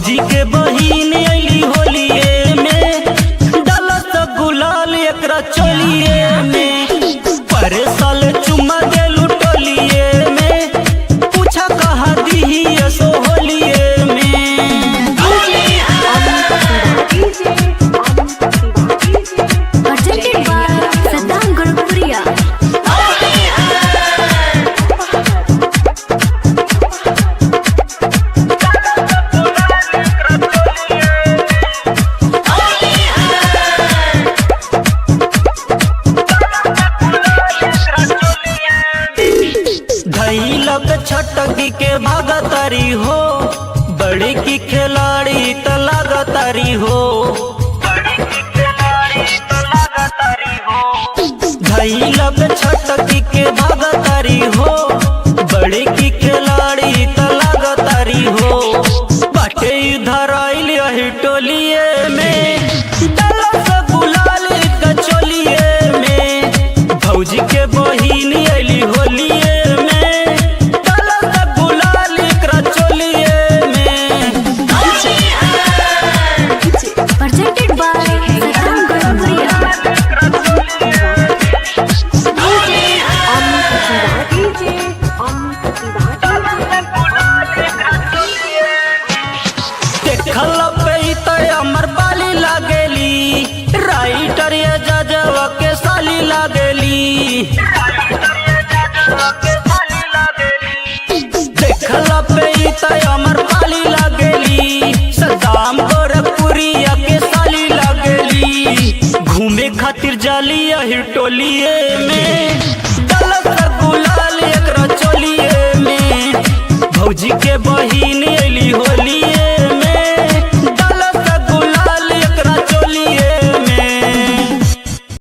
भौजी के बहिन अली होलिए में, डलत गुलाल एकरा चोलिए में। परे साल चुम्मा देलू टोलिए में, पूछा कहा दी सो होलिए में। छटकी के भागतारी हो, बड़ी की खिलाड़ी त लागतारी हो। धैलक छटकी के भागतारी हो, बड़ी की खिलाड़ी त लागतारी हो। बाटे इधर आइल यही टोलिए में, डलत गुलाल कचोलिए में। भौजी के बहिन अली होलिए अमर बाली लागेली, राइटर या जजवा के साली लागेली। देखला पे अमर बाली लागेली, सदाम गोरखपुरिया के साली लागेली। घूमे खातिर जाली यही टोलिए में, डलत गुलाल एकरा चोलिए में। भौजी के बहिन